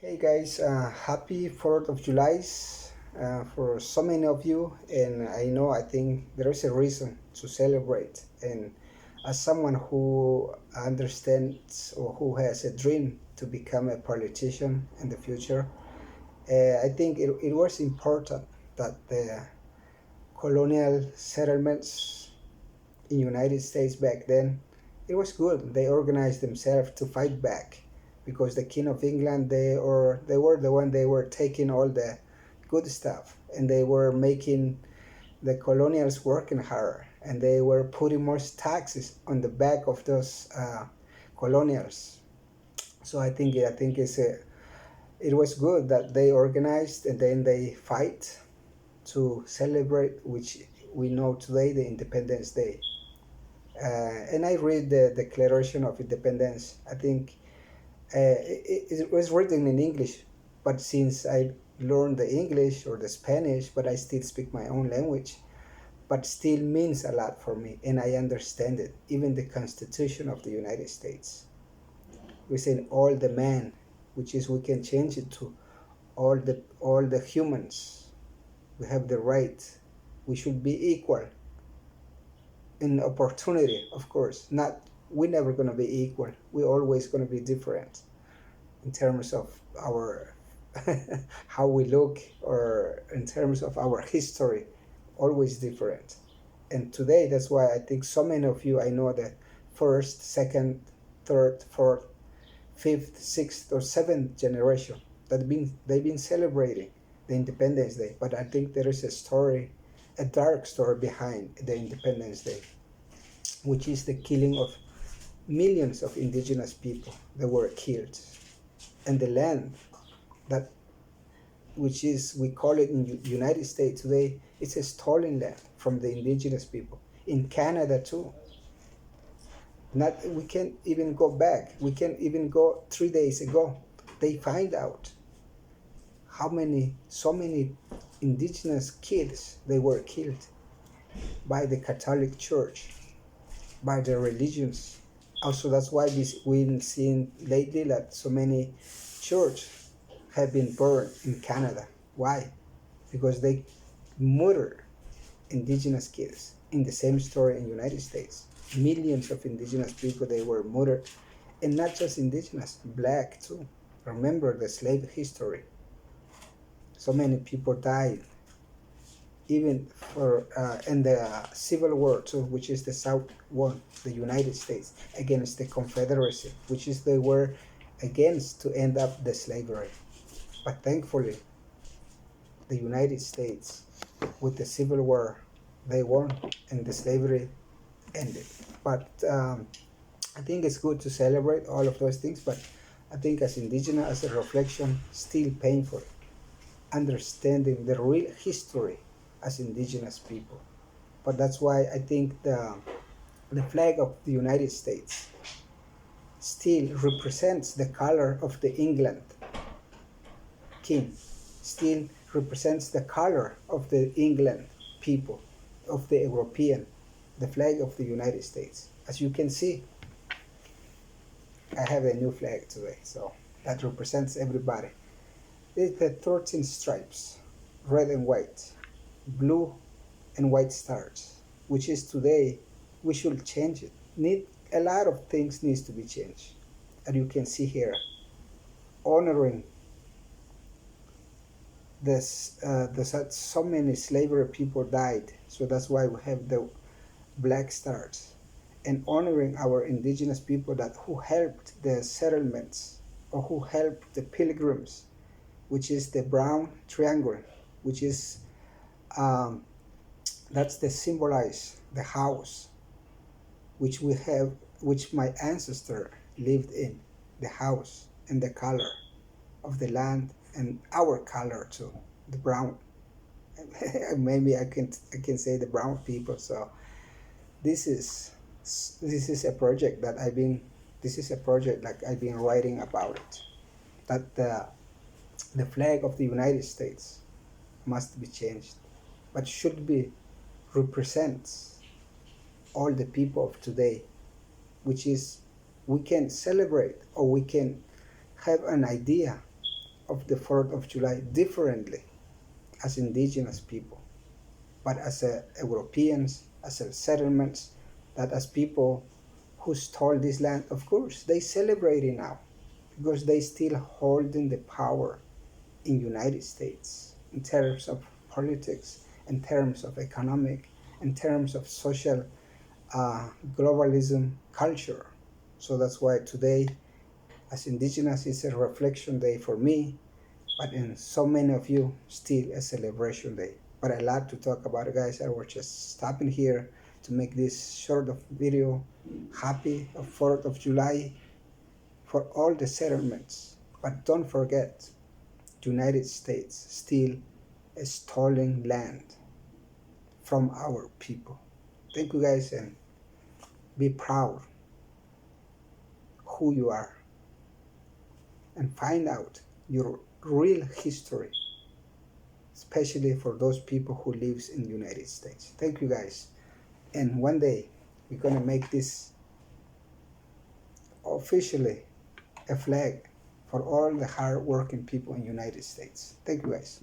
Hey guys, happy 4th of July for so many of you. And I think there is a reason to celebrate. And as someone who understands or who has a dream to become a politician in the future, I think it was important that the colonial settlements in United States back then, it was good. They organized themselves to fight back because the King of England, they were the one, they were taking all the good stuff and they were making the colonials working harder and they were putting more taxes on the back of those colonials. So I think it was good that they organized and then they fight to celebrate, which we know today, the Independence Day. And I read the Declaration of Independence. I think it was written in English, but since I learned the English or the Spanish, but I still speak my own language, but still means a lot for me, and I understand it. Even the Constitution of the United States, we say all the man, which is we can change it to all the humans. We have the right. We should be equal in opportunity, of course. Not we're never gonna be equal. We're always gonna be different in terms of our how we look or in terms of our history, always different. And today, that's why I think so many of you I know the first, second, third, fourth, fifth, sixth, or seventh generation that been they've been celebrating the Independence Day. But I think there is a story, a dark story behind the Independence Day, which is the killing of millions of indigenous people that were killed, and the land that which is we call it in United States today, it's a stolen land from the indigenous people. In Canada too. Not we can't even go back. We can't even go 3 days ago. They find out so many indigenous kids they were killed by the Catholic Church, by the religions. Also, that's why we've seen lately that so many churches have been burned in Canada. Why? Because they murder indigenous kids. In the same story in United States, millions of indigenous people they were murdered, and not just indigenous, black too. Remember the slave history. So many people died, even for in the Civil War too, which is the South won the United States against the Confederacy, which is they were against to end up the slavery. But thankfully, the United States, with the Civil War, they won and the slavery ended. But I think it's good to celebrate all of those things. But I think as indigenous, as a reflection, still painful, understanding the real history as indigenous people. But that's why I think the flag of the United States still represents the color of the England king, still represents the color of the England people, of the European, the flag of the United States. As you can see, I have a new flag today, so that represents everybody. It's the 13 stripes, red and white, blue and white stars, which is today we should change it. Need a lot of things needs to be changed, and you can see here, honoring there's so many slavery people died, so that's why we have the black stars, and honoring our indigenous people that who helped the settlements or who helped the pilgrims, which is the brown triangle, which is um, that's the symbolize the house which we have, which my ancestor lived in, the house and the color of the land and our color too, the brown. Maybe I can say the brown people. So this is this is a project that I've been this is a project like I've been writing about it. That the flag of the United States must be changed, but should be represents all the people of today, which is we can celebrate or we can have an idea of the 4th of July differently as indigenous people, but as Europeans, as settlements, that as people who stole this land, of course, they celebrate it now because they still holding the power in United States in terms of politics, in terms of economic, in terms of social globalism culture. So that's why today, as indigenous, is a reflection day for me, but in so many of you, still a celebration day. But a lot to talk about, guys. I was just stopping here to make this short of video. Happy 4th of July for all the settlements. But don't forget, United States still stolen land from our people. Thank you, guys, and be proud who you are and find out your real history, especially for those people who lives in the United States. Thank you, guys. And one day we're gonna make this officially a flag for all the hard-working people in the United States. Thank you, guys.